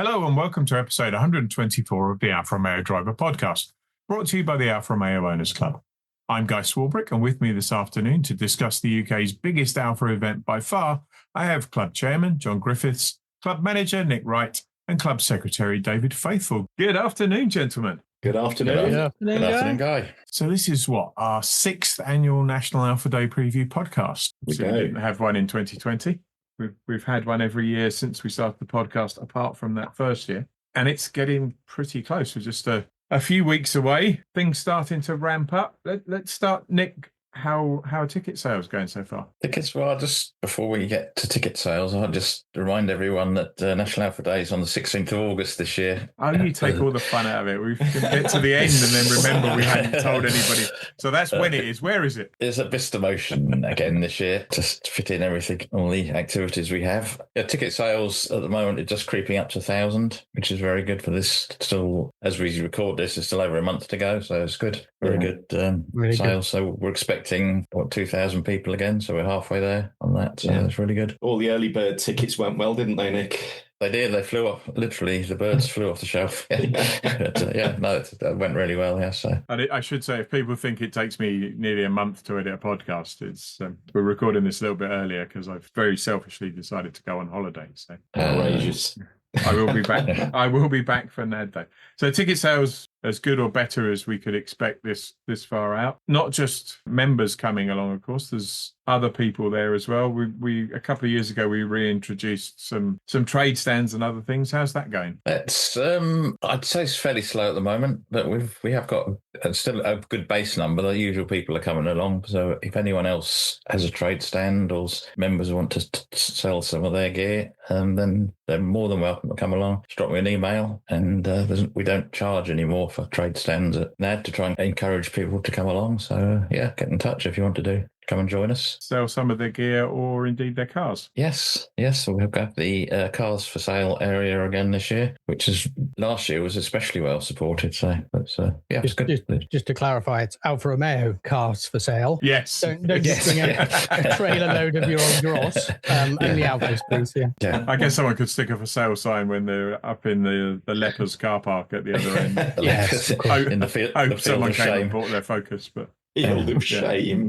Hello and welcome to episode 124 of the Alfa Romeo Driver podcast, brought to you by the Alfa Romeo Owners Club. I'm Guy Swarbrick, and with me this afternoon to discuss the UK's biggest Alfa event by far, I have Club Chairman John Griffiths, Club Manager Nick Wright, and Club Secretary David Faithful. Good afternoon, gentlemen. Good afternoon. Good afternoon, Guy. So this is our 6th annual National Alfa Day preview podcast. We didn't have one in 2020. We've had one every year since we started the podcast, apart from that first year. And it's getting pretty close. We're just a few weeks away. Things starting to ramp up. Let's start, Nick. How are ticket sales going so far? Tickets, well, just before we get to ticket sales, I'll just remind everyone that National Alfa Day is on the 16th of August this year. Oh, you take all the fun out of it. We get to the end and then remember we hadn't told anybody. So that's when it is. Where is it? It's at Vista Motion again this year, just to fit in everything, all the activities we have. Ticket sales at the moment are just creeping up to 1,000, which is very good for this. Still, as we record this, it's still over a month to go, so it's good. Very good really sales. Good. So we're expecting 2,000 people again, so we're halfway there on that. So that's really good. All the early bird tickets went well, didn't they, Nick? They did. They flew off. Literally, the birds flew off the shelf. But, that went really well. Yeah. So, and I should say, if people think it takes me nearly a month to edit a podcast, it's we're recording this a little bit earlier because I've very selfishly decided to go on holiday. So outrageous. I will be back. I will be back for NAD Day. So ticket sales as good or better as we could expect this far out. Not just members coming along, of course. There's other people there as well. We a couple of years ago we reintroduced some trade stands and other things. How's that going? It's I'd say it's fairly slow at the moment, but we have got still a good base number. The usual people are coming along. So if anyone else has a trade stand or members want to sell some of their gear, then they're more than welcome to come along. Just drop me an email, and we don't charge anymore for trade stands at NAD to try and encourage people to come along. So get in touch if you want to come and join us. Sell some of their gear or indeed their cars. Yes. So we've got the cars for sale area again this year, which is last year was especially well supported. So it's it's good. Just to clarify, it's Alfa Romeo cars for sale. Yes. Don't just bring a trailer load of your own dross. Only Alfas, please. Yeah. I guess someone could stick up a sale sign when they're up in the Lepers car park at the other end. Yes. In the field. Hope someone came and bought their Focus, but. Field of shame.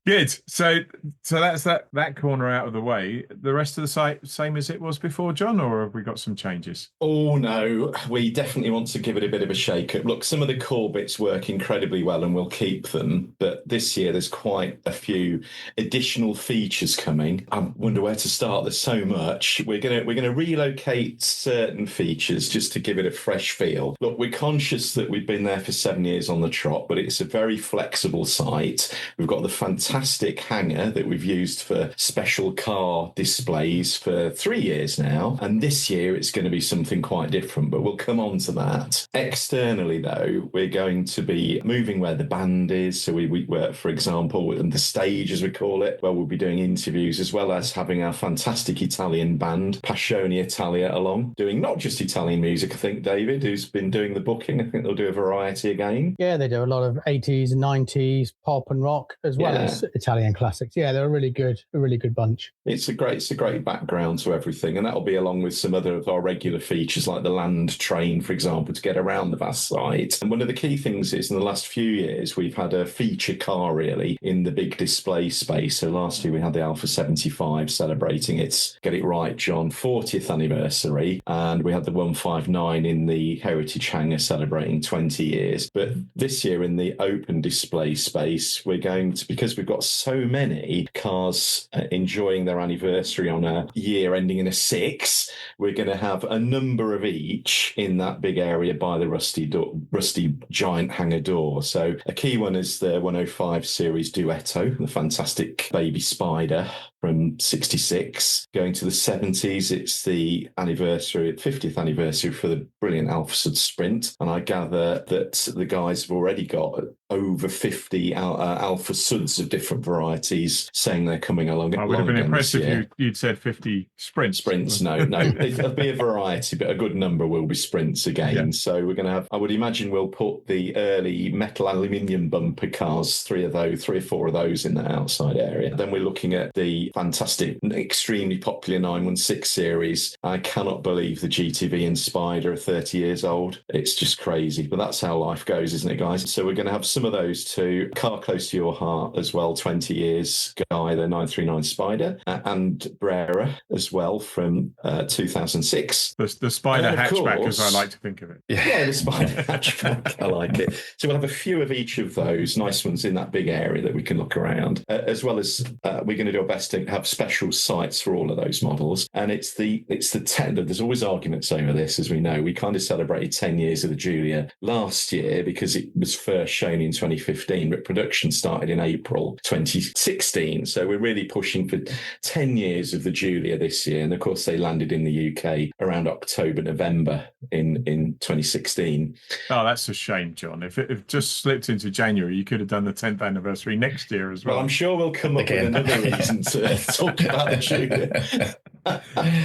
Good. So that's that corner out of the way. The rest of the site same as it was before, John, or have we got some changes? Oh no, we definitely want to give it a bit of a shake up. Look, some of the core bits work incredibly well and we'll keep them, but this year there's quite a few additional features coming. I wonder where to start. There's so much. We're gonna relocate certain features just to give it a fresh feel. Look, we're conscious that we've been there for 7 years on the trot, but it's a very flexible site. We've got the fantastic hangar that we've used for special car displays for 3 years now. And this year it's going to be something quite different, but we'll come on to that. Externally, though, we're going to be moving where the band is. So we for example, in the stage, as we call it, where we'll be doing interviews, as well as having our fantastic Italian band, Passione Italia, along, doing not just Italian music. I think David, who's been doing the booking, I think they'll do a variety again. Yeah, they do a lot of 80s and 90s pop and rock as well as Italian classics. Yeah, they're a really good bunch. It's a great background to everything, and that'll be along with some other of our regular features like the land train, for example, to get around the vast site. And one of the key things is in the last few years we've had a feature car really in the big display space. So last year we had the Alfa 75 celebrating its, get it right, John, 40th anniversary, and we had the 159 in the Heritage Hangar celebrating 20 years. But this year in the open display space, we're going to, because we've got so many cars enjoying their anniversary on a year ending in a 6, we're going to have a number of each in that big area by the rusty giant hangar door. So a key one is the 105 series Duetto, the fantastic baby Spider from 66. Going to the 70s, it's the 50th anniversary for the brilliant Alfa Sprint. And I gather that the guys have already got over 50 Alfa Suds of different varieties saying they're coming along. I would have been impressed if you'd said 50 Sprints. Sprints, no. It'll be a variety, but a good number will be Sprints again. Yeah. So we're going to have, I would imagine we'll put the early metal aluminium bumper cars, 3 or 4 of those in the outside area. Then we're looking at the fantastic, extremely popular 916 series. I cannot believe the GTV and Spider are 30 years old. It's just crazy, but that's how life goes, isn't it, guys? So we're going to have some of those too. Car close to your heart as well, 20 years Guy, the 939 Spider, and Brera as well from 2006. The Spider hatchback, course, as I like to think of it. Yeah, the Spider hatchback. I like it. So we'll have a few of each of those nice ones in that big area that we can look around, as well as we're going to do our best to have special sites for all of those models. And it's the 10. There's always arguments over this, as we know. We kind of celebrated 10 years of the Giulia last year because it was first shown in 2015, but production started in April 2016. So we're really pushing for 10 years of the Giulia this year. And of course, they landed in the UK around October, November in 2016. Oh, that's a shame, John. If it just slipped into January, you could have done the 10th anniversary next year as well. Well, I'm sure we'll come up with another reason to talk about the Giulia.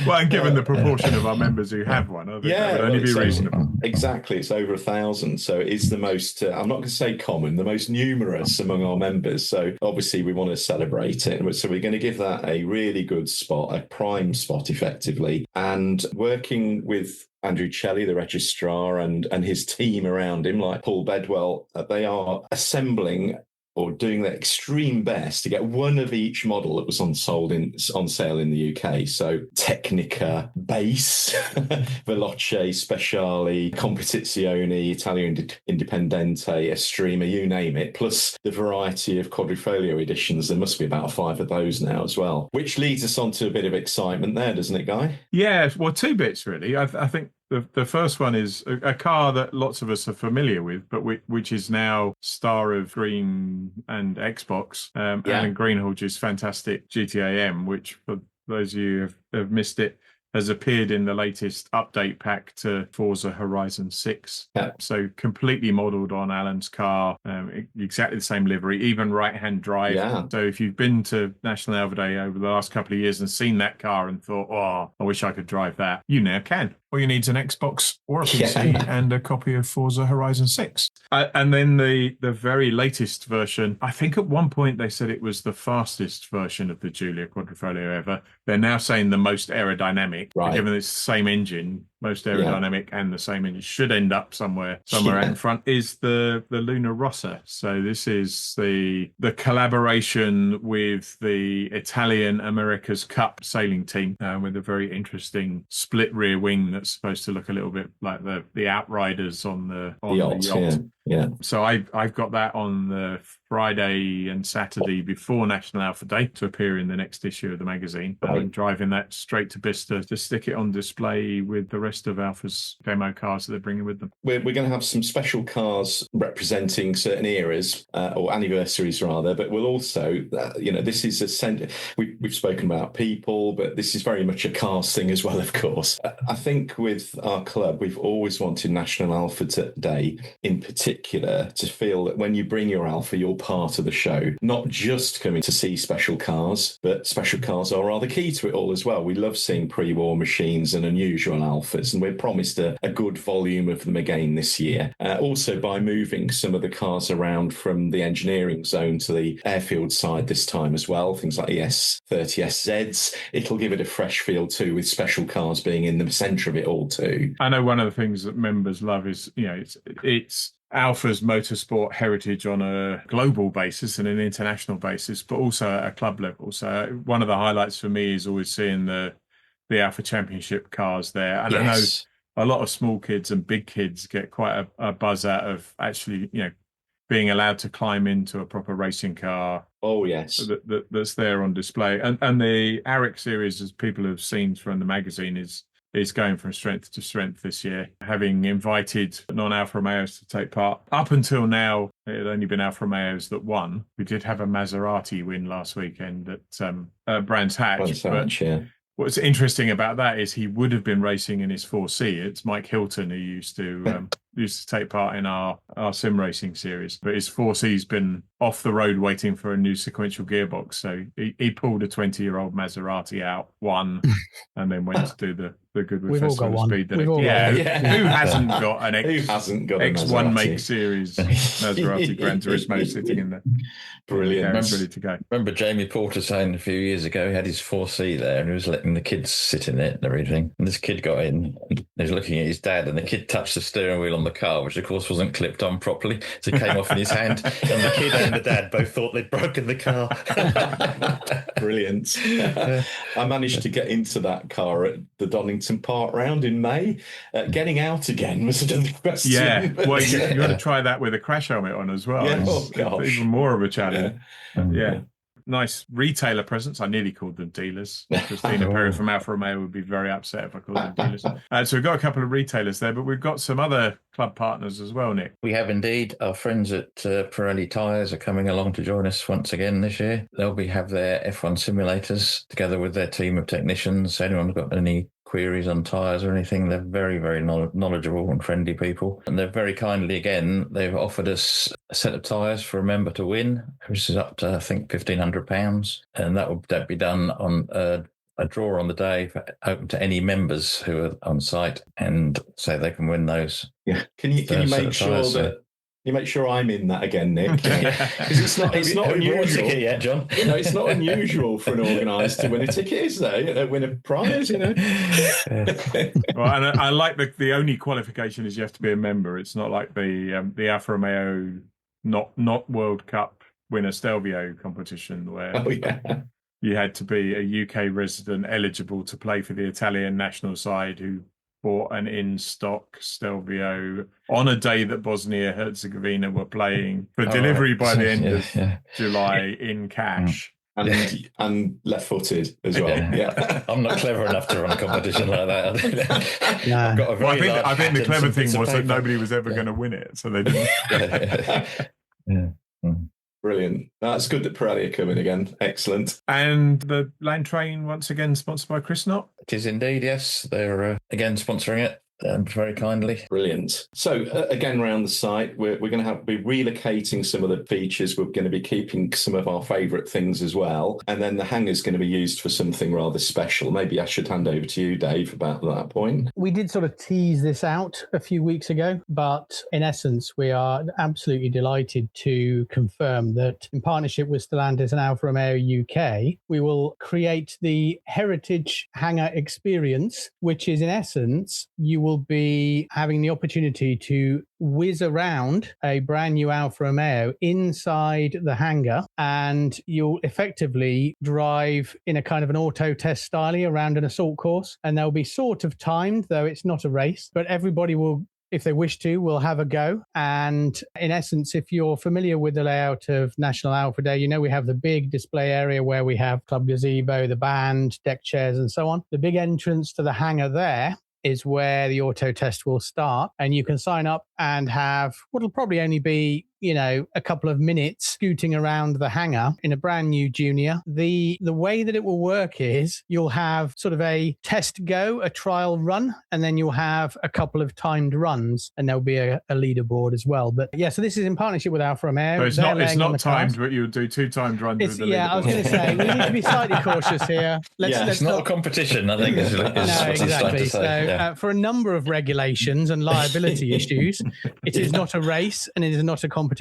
Well, and given the proportion of our members who have one, I think that would only be reasonable. Exactly. It's over 1,000. So it's the most, I'm not going to say common, the most numerous among our members. So obviously we want to celebrate it. So we're going to give that a really good spot, a prime spot effectively. And working with Andrew Chelly, the registrar, and his team around him, like Paul Bedwell, they are assembling or doing their extreme best to get one of each model that was on sale in the UK. So Tecnica, Base, Veloce, Speciale, Competizione, Italia Indipendente, Estrema, you name it, plus the variety of quadrifolio editions. There must be about 5 of those now as well, which leads us on to a bit of excitement there, doesn't it, Guy? Yeah, well, 2 bits really. I think the first one is a car that lots of us are familiar with, but which is now star of Green and Xbox, Alan Greenhalgh's fantastic GTA M, which for those of you who have missed it, has appeared in the latest update pack to Forza Horizon 6. Yeah. So completely modelled on Alan's car, exactly the same livery, even right-hand drive. Yeah. So if you've been to National Alfa Day over the last couple of years and seen that car and thought, oh, I wish I could drive that, you now can. All you need is an Xbox or a PC and a copy of Forza Horizon 6. And then the very latest version, I think at one point they said it was the fastest version of the Giulia Quadrifoglio ever. They're now saying the most aerodynamic. Right. Given it's the same engine, most aerodynamic and the same engine, should end up somewhere out in front, is the Luna Rossa. So this is the collaboration with the Italian America's Cup sailing team with a very interesting split rear wing that's supposed to look a little bit like the Outriders on the yacht. Yeah. So I've got that on the Friday and Saturday before National Alfa Day to appear in the next issue of the magazine. I'm driving that straight to Bicester to stick it on display with the rest of Alfa's demo cars that they're bringing with them. We're going to have some special cars representing certain eras or anniversaries rather, but we'll also, this is we've spoken about people, but this is very much a cars thing as well, of course. I think with our club, we've always wanted National Alfa Day in particular to feel that when you bring your Alfa, you're part of the show, not just coming to see special cars, but special cars are rather key to it all as well. We love seeing pre-war machines and unusual Alfas, and we're promised a good volume of them again this year. Also by moving some of the cars around from the engineering zone to the airfield side this time as well, things like ES30SZs, it'll give it a fresh feel too, with special cars being in the centre of it all too. I know one of the things that members love is, it's Alfa's motorsport heritage on a global basis and an international basis, but also at a club level. So one of the highlights for me is always seeing the Alfa Championship cars there. And I know a lot of small kids and big kids get quite a buzz out of actually, being allowed to climb into a proper racing car. Oh, yes. That's there on display. And the ARIC series, as people have seen from the magazine, is going from strength to strength this year, having invited non-Alfa Romeos to take part. Up until now, it had only been Alfa Romeos that won. We did have a Maserati win last weekend at Brands Hatch. What's interesting about that is he would have been racing in his 4C. It's Mike Hilton who used to used to take part in our sim racing series, but his 4C's been off the road waiting for a new sequential gearbox. So he pulled a 20-year-old Maserati out, won, and then went to do the Goodwood We've all Festival got of one. Speed. We've all got one. Who hasn't got an Who hasn't got a X1 Maserati? make series Maserati Gran Turismo sitting in there? Brilliant. Ready to go. Remember Jamie Porter saying a few years ago he had his 4C there and he was letting the kids sit in it and everything. And this kid got in and he was looking at his dad and the kid touched the steering wheel on the car, which of course wasn't clipped on properly. So it came off in his hand and the kid and the dad both thought they'd broken the car. Brilliant. I managed to get into that car at the Donington Park round in May. Getting out again was another question. Yeah, well, you got to try that with a crash helmet on as well. Yeah, it's even more of a challenge. Yeah. Nice retailer presence. I nearly called them dealers. Christina Perry from Alfa Romeo would be very upset if I called them dealers. So we've got a couple of retailers there, but we've got some other club partners as well, Nick. We have indeed. Our friends at Pirelli Tyres are coming along to join us once again this year. They'll have their F1 simulators together with their team of technicians. So anyone got any queries on tyres or anything, they're very, very knowledgeable and friendly people. And they're very kindly, again, they've offered us a set of tyres for a member to win, which is up to, I think, £1,500. And that'd be done on a draw on the day, open to any members who are on site, and so they can win those. Yeah. Can you make sure that you make sure I'm in that again, Nick? Because it's not unusual. Ticket yet, John? It's not unusual for an organiser to win a ticket, is there? Win a prize, Well, and I like the only qualification is you have to be a member. It's not like the Alfa Romeo not World Cup winner Stelvio competition where you had to be a UK resident eligible to play for the Italian national side who bought an in-stock Stelvio on a day that Bosnia-Herzegovina were playing for delivery by the end of July in cash. And left-footed as well. Yeah. I'm not clever enough to run a competition like that. Nah. I've got a very I think the clever thing was that nobody was ever Yeah. going to win it, so they didn't. Brilliant. That's good that Pirelli are coming again. Excellent. And the Land Train, once again, sponsored by Chris Knott. It is indeed, yes. They're again sponsoring it very kindly. Brilliant. So again, around the site, we're going to be relocating some of the features. We're going to be keeping some of our favourite things as well. And then the hangar's going to be used for something rather special. Maybe I should hand over to you, Dave, about that point. We did sort of tease this out a few weeks ago, but in essence, we are absolutely delighted to confirm that in partnership with Stellantis and Alfa Romeo UK, we will create the Heritage Hangar Experience, which is in essence, you will be having the opportunity to whiz around a brand new Alfa Romeo inside the hangar, and you'll effectively drive in a kind of an auto test style around an assault course, and they'll be sort of timed, though it's not a race, but everybody will, if they wish to, will have a go. And in essence, if you're familiar with the layout of National Alpha Day, we have the big display area where we have Club Gazebo, the band, deck chairs, and so on. The big entrance to the hangar there is where the auto test will start, and you can sign up and have what'll probably only be a couple of minutes scooting around the hangar in a brand new Junior. The way that it will work is you'll have sort of a test go, a trial run, and then you'll have a couple of timed runs, and there'll be a leaderboard as well. But yeah, so this is in partnership with Alfa Romeo. So it's not timed, but you'll do 2 timed runs with the leaderboard. I was going to say, we need to be slightly cautious here. It's not a competition, I think. Is no, exactly. So for a number of regulations and liability issues, it is not a race and it is not a competition.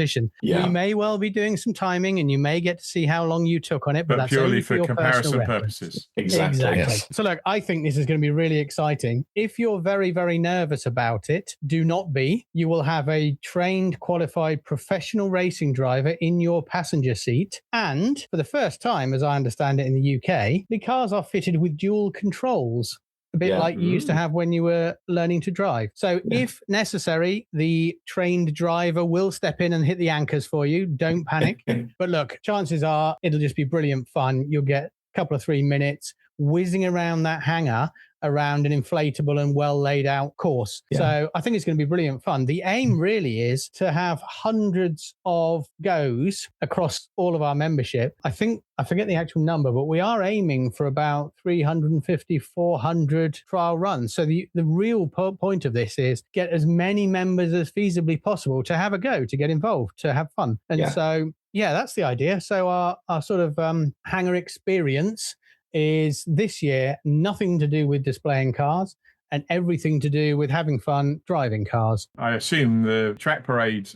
Yeah. We may well be doing some timing and you may get to see how long you took on it, but that's purely for for comparison purposes. Exactly. Yes. So look, I think this is going to be really exciting. If you're very, very nervous about it, do not be. You will have a trained, qualified professional racing driver in your passenger seat. And for the first time, as I understand it in the UK, the cars are fitted with dual controls. A bit like you used to have when you were learning to drive. So if necessary, the trained driver will step in and hit the anchors for you. Don't panic. But look, chances are it'll just be brilliant fun. You'll get a couple of 3 minutes whizzing around that hangar around an inflatable and well laid out course. Yeah. So I think it's going to be brilliant fun. The aim really is to have hundreds of goes across all of our membership. I forget the actual number, but we are aiming for about 350, 400 trial runs. So the real point of this is get as many members as feasibly possible to have a go, to get involved, to have fun. And so, that's the idea. So our sort of hangar experience is this year nothing to do with displaying cars and everything to do with having fun driving cars. I assume the track parades,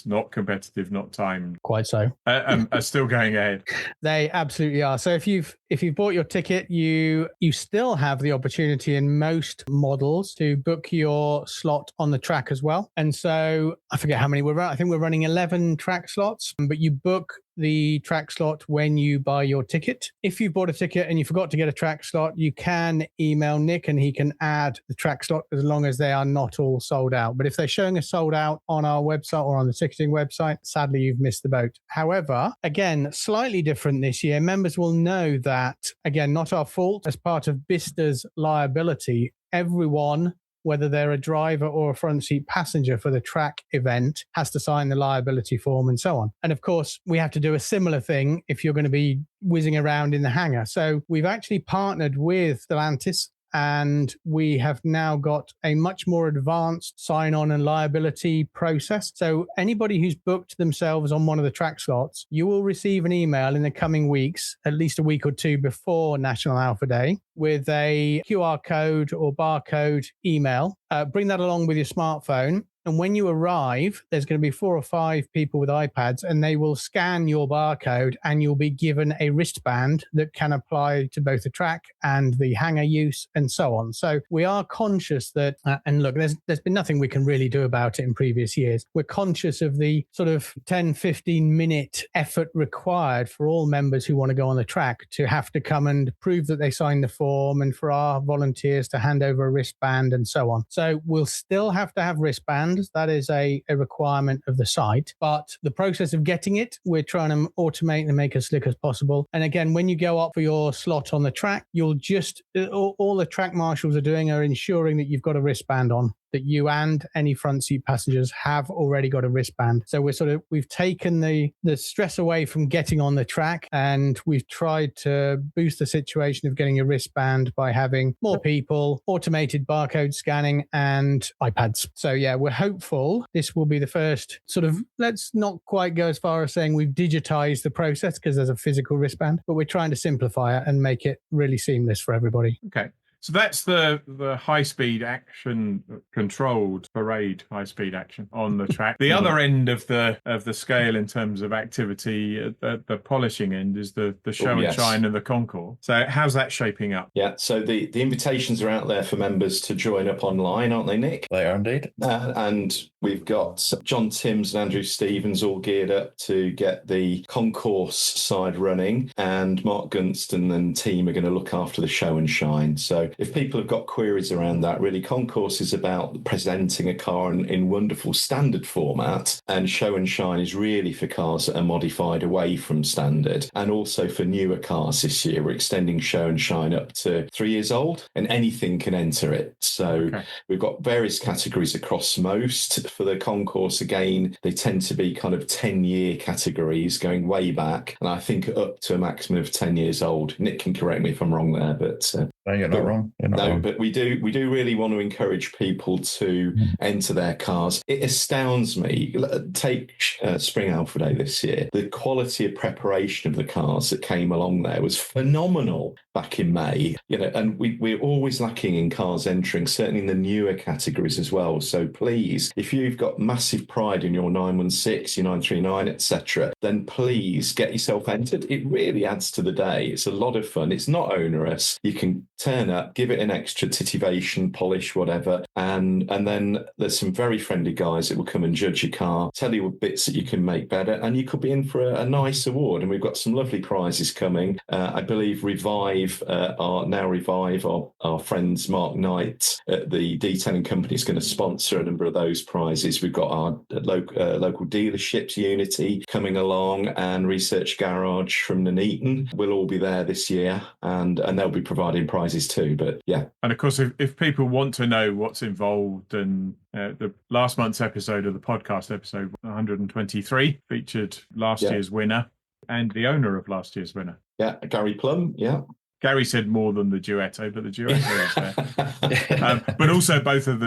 not competitive, not timed. Quite so. Are still going ahead. They absolutely are. So if you've bought your ticket, you still have the opportunity in most models to book your slot on the track as well. And so I forget how many we're running. I think we're running 11 track slots, but you book the track slot when you buy your ticket. If you bought a ticket and you forgot to get a track slot, you can email Nick and he can add the track slot as long as they are not all sold out. But if they're showing us sold out on our website or on the ticketing website, sadly, you've missed the boat. However, again, slightly different this year. Members will know that, again, not our fault. As part of BISTA's liability, everyone, whether they're a driver or a front seat passenger for the track event, has to sign the liability form and so on. And of course, we have to do a similar thing if you're going to be whizzing around in the hangar. So we've actually partnered with Stellantis, and we have now got a much more advanced sign-on and liability process. So anybody who's booked themselves on one of the track slots, you will receive an email in the coming weeks, at least a week or two before National Alpha Day, with a QR code or barcode email. Bring that along with your smartphone. And when you arrive, there's going to be 4 or 5 people with iPads, and they will scan your barcode, and you'll be given a wristband that can apply to both the track and the hangar use and so on. So we are conscious that, and look, there's been nothing we can really do about it in previous years. We're conscious of the sort of 10, 15-minute effort required for all members who want to go on the track to have to come and prove that they signed the form, and for our volunteers to hand over a wristband and so on. So we'll still have to have wristbands. That is a requirement of the site. But the process of getting it, we're trying to automate and make as slick as possible. And again, when you go up for your slot on the track, you'll just, all the track marshals are doing are ensuring that you've got a wristband on, that you and any front seat passengers have already got a wristband. So we've taken the stress away from getting on the track, and we've tried to boost the situation of getting a wristband by having more people, automated barcode scanning, and iPads. So we're hopeful this will be the first sort of, let's not quite go as far as saying we've digitized the process because there's a physical wristband, but we're trying to simplify it and make it really seamless for everybody. Okay. So that's the high-speed action controlled parade, high-speed action on the track. The other end of the scale in terms of activity, the polishing end, is the show and shine and the concours. So how's that shaping up? Yeah, so the invitations are out there for members to join up online, aren't they, Nick? They are indeed. And we've got John Timms and Andrew Stevens all geared up to get the concourse side running, and Mark Gunston and team are going to look after the show and shine. So if people have got queries around that, really, concourse is about presenting a car in wonderful standard format, and show and shine is really for cars that are modified away from standard, and also for newer cars this year. We're extending show and shine up to 3 years old, and anything can enter it. So we've got various categories across most. For the concourse, again, they tend to be kind of 10-year categories going way back, and I think up to a maximum of 10 years old. Nick can correct me if I'm wrong there, but no, you're not wrong. But we do really want to encourage people to enter their cars. It astounds me. Take Spring Alpha Day this year. The quality of preparation of the cars that came along there was phenomenal back in May. And we're always lacking in cars entering, certainly in the newer categories as well. So please, if you've got massive pride in your 916, your 939, etc., then please get yourself entered. It really adds to the day. It's a lot of fun. It's not onerous. You can turn up, give it an extra titivation, polish, whatever, and then there's some very friendly guys that will come and judge your car, tell you bits that you can make better, and you could be in for a nice award. And we've got some lovely prizes coming. I believe Revive, our friends Mark Knight at the detailing company is going to sponsor a number of those prizes prizes. We've got our local dealerships, Unity, coming along, and Research Garage from Nuneaton will all be there this year, and they'll be providing prizes too. But yeah. And of course, if people want to know what's involved, and the last month's episode of the podcast, episode 123, featured last year's winner and the owner of last year's winner. Yeah, Gary Plum, yeah. Gary said more than the duetto, but the duetto is there. But also both of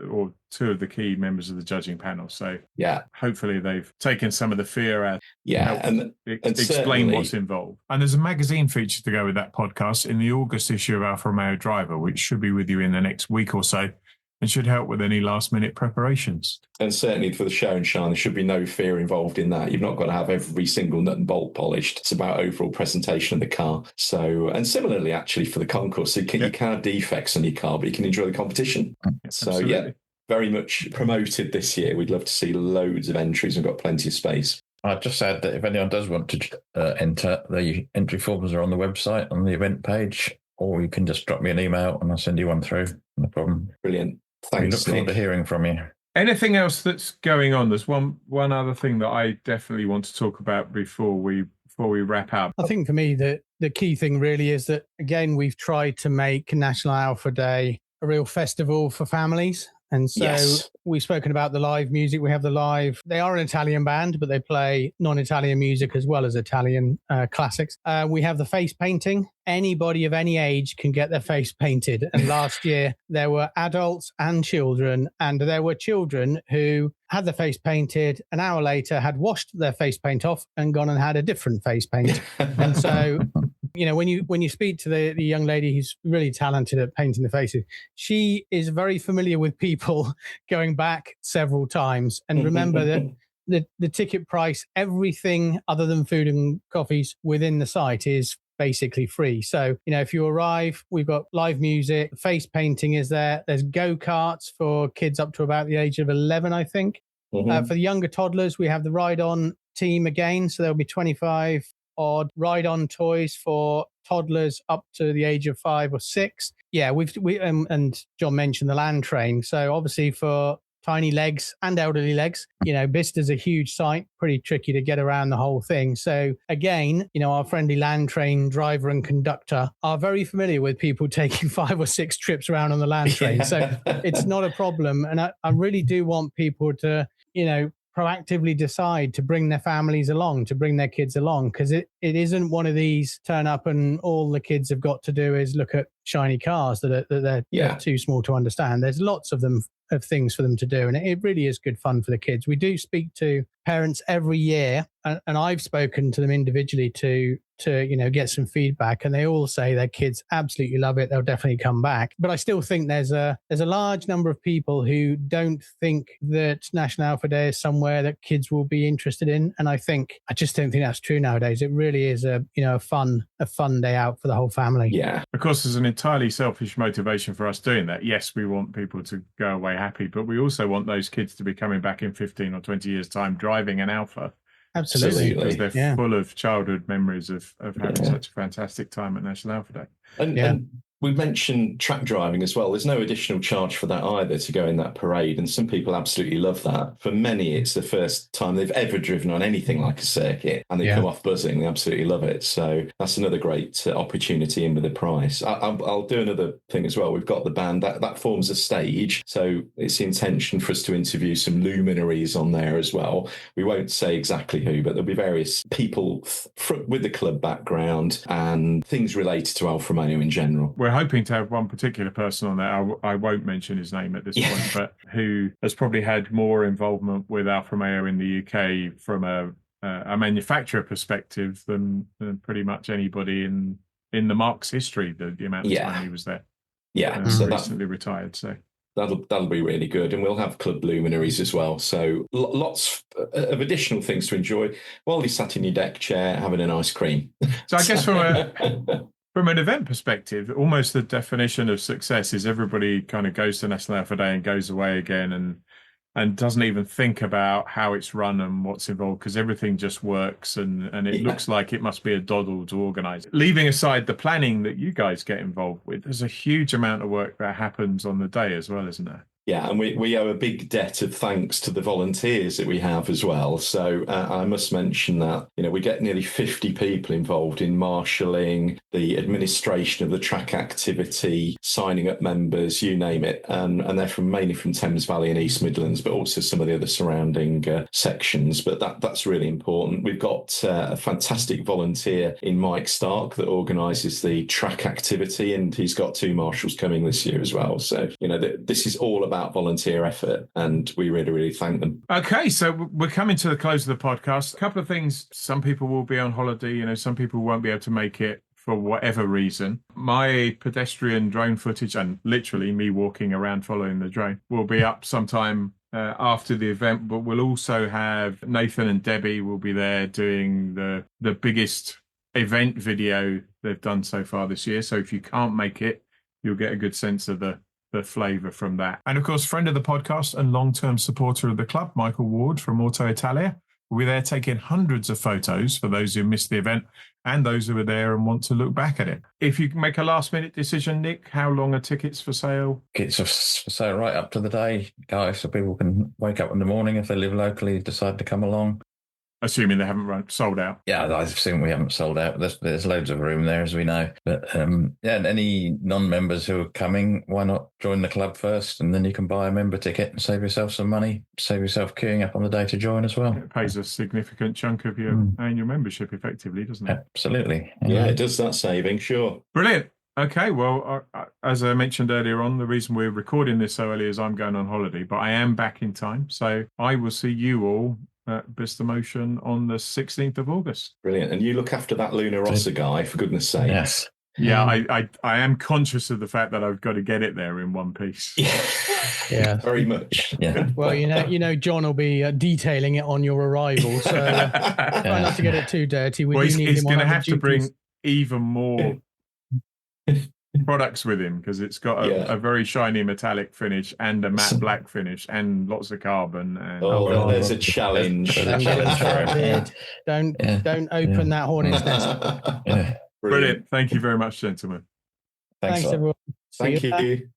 or two of the key members of the judging panel. So hopefully they've taken some of the fear out. And explain what's involved. And there's a magazine feature to go with that podcast in the August issue of Alfa Romeo Driver, which should be with you in the next week or so, and should help with any last-minute preparations. And certainly for the show and shine, there should be no fear involved in that. You've not got to have every single nut and bolt polished. It's about overall presentation of the car. So, and similarly, actually, for the concourse, you can have defects on your car, but you can enjoy the competition. So, absolutely. Very much promoted this year. We'd love to see loads of entries. We've got plenty of space. I'd just add that if anyone does want to enter, the entry forms are on the website, on the event page, or you can just drop me an email and I'll send you one through. No problem. Brilliant. Thanks. We look forward to hearing from you. Anything else that's going on? There's one other thing that I definitely want to talk about before we wrap up. I think for me, the key thing really is that, again, we've tried to make National Alpha Day a real festival for families. And so we've spoken about the live music. We have the live. They are an Italian band, but they play non-Italian music as well as Italian classics. We have the face painting. Anybody of any age can get their face painted. And last year there were adults and children, and there were children who had their face painted, an hour later had washed their face paint off and gone and had a different face paint. And so, you know, when you speak to the young lady who's really talented at painting the faces, she is very familiar with people going back several times. And remember that the ticket price, everything other than food and coffees within the site is basically free. So, you know, if you arrive, we've got live music, face painting is there. There's go-karts for kids up to about the age of 11, I think. For the younger toddlers, we have the ride-on team again. So there'll be 25 odd ride-on toys for toddlers up to the age of 5 or 6. Yeah, and John mentioned the land train. So obviously for tiny legs and elderly legs, you know, Bista's a huge site, pretty tricky to get around the whole thing. So again, you know, our friendly land train driver and conductor are very familiar with people taking 5 or 6 trips around on the land train. So it's not a problem. And I really do want people to, you know, proactively decide to bring their families along, to bring their kids along, because it isn't one of these turn up and all the kids have got to do is look at shiny cars that they're too small to understand. There's lots of things for them to do, and it really is good fun for the kids. We do speak to parents every year, and I've spoken to them individually to you know, get some feedback, and they all say their kids absolutely love it. They'll definitely come back. But I still think there's a large number of people who don't think that National Alpha Day is somewhere that kids will be interested in, and I just don't think that's true nowadays. It really is a fun day out for the whole family. Yeah, of course, there's an entirely selfish motivation for us doing that. Yes, we want people to go away happy, but we also want those kids to be coming back in 15 or 20 years' time driving an Alfa. Absolutely. Because they're full of childhood memories of having such a fantastic time at National Alpha Day. And we mentioned track driving as well. There's no additional charge for that either to go in that parade. And some people absolutely love that. For many, it's the first time they've ever driven on anything like a circuit, and they come off buzzing. They absolutely love it. So that's another great opportunity in with the price. I'll do another thing as well. We've got the band that forms a stage. So it's the intention for us to interview some luminaries on there as well. We won't say exactly who, but there'll be various people with the club background and things related to Alfa Romeo in general. We're hoping to have one particular person on there. I won't mention his name at this point, but who has probably had more involvement with Alfa Romeo in the UK from a manufacturer perspective than pretty much anybody in the Mark's history. The amount of time he was there. So recently retired. So that'll be really good, and we'll have club luminaries as well. So lots of additional things to enjoy while you're sat in your deck chair having an ice cream. So I guess from an event perspective, almost the definition of success is everybody kind of goes to National Alpha Day and goes away again and doesn't even think about how it's run and what's involved, because everything just works and it looks like it must be a doddle to organise. Leaving aside the planning that you guys get involved with, there's a huge amount of work that happens on the day as well, isn't there? Yeah, and we owe a big debt of thanks to the volunteers that we have as well. So I must mention that, we get nearly 50 people involved in marshalling, the administration of the track activity, signing up members, you name it. And they're mainly from Thames Valley and East Midlands, but also some of the other surrounding sections. But that's really important. We've got a fantastic volunteer in Mike Stark that organises the track activity, and he's got 2 marshals coming this year as well. So, this is all about volunteer effort, and we really, really thank them. Okay, so we're coming to the close of the podcast. A couple of things. Some people will be on holiday, some people won't be able to make it for whatever reason. My pedestrian drone footage, and literally me walking around following the drone, will be up sometime after the event, but we'll also have Nathan and Debbie will be there doing the biggest event video they've done so far this year. So if you can't make it, you'll get a good sense of the flavour from that. And of course, friend of the podcast and long-term supporter of the club, Michael Ward from Auto Italia, will be there taking hundreds of photos for those who missed the event and those who were there and want to look back at it. If you make a last-minute decision, Nick, how long are tickets for sale? Tickets are for sale right up to the day, guys, so people can wake up in the morning if they live locally, decide to come along. Assuming they haven't sold out. Yeah, I assume we haven't sold out. There's loads of room there, as we know. But and any non-members who are coming, why not join the club first, and then you can buy a member ticket and save yourself some money, save yourself queuing up on the day to join as well. It pays a significant chunk of your annual membership, effectively, doesn't it? Absolutely. Yeah, it does that saving, sure. Brilliant. Okay, well, as I mentioned earlier on, the reason we're recording this so early is I'm going on holiday, but I am back in time. So I will see you all at Bicester Motion on the 16th of August. Brilliant. And you look after that Luna Rossa guy, for goodness sake. Yes. Yeah, I am conscious of the fact that I've got to get it there in one piece. Yeah, very much. Yeah. Well, John will be detailing it on your arrival, so try not to get it too dirty. He's going to have to bring even more products with him because it's got a very shiny metallic finish and a matte black finish and lots of carbon. And there's a challenge. Don't open that hornet's nest. Yeah. Brilliant. Thank you very much, gentlemen. Thanks everyone. Thank you.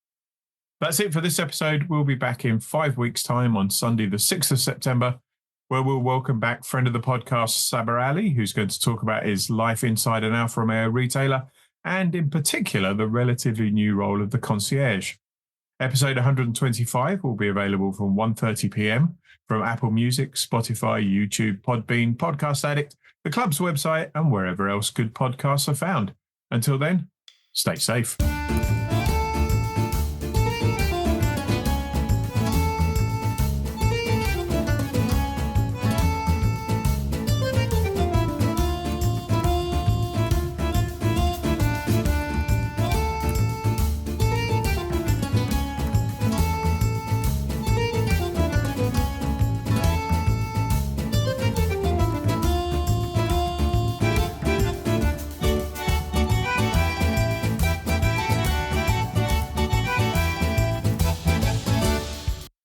That's it for this episode. We'll be back in 5 weeks' time on Sunday, the 6th of September, where we'll welcome back friend of the podcast, Saber Ali, who's going to talk about his life inside an Alfa Romeo retailer, and in particular, the relatively new role of the concierge. Episode 125 will be available from 1:30 p.m. from Apple Music, Spotify, YouTube, Podbean, Podcast Addict, the club's website, and wherever else good podcasts are found. Until then, stay safe.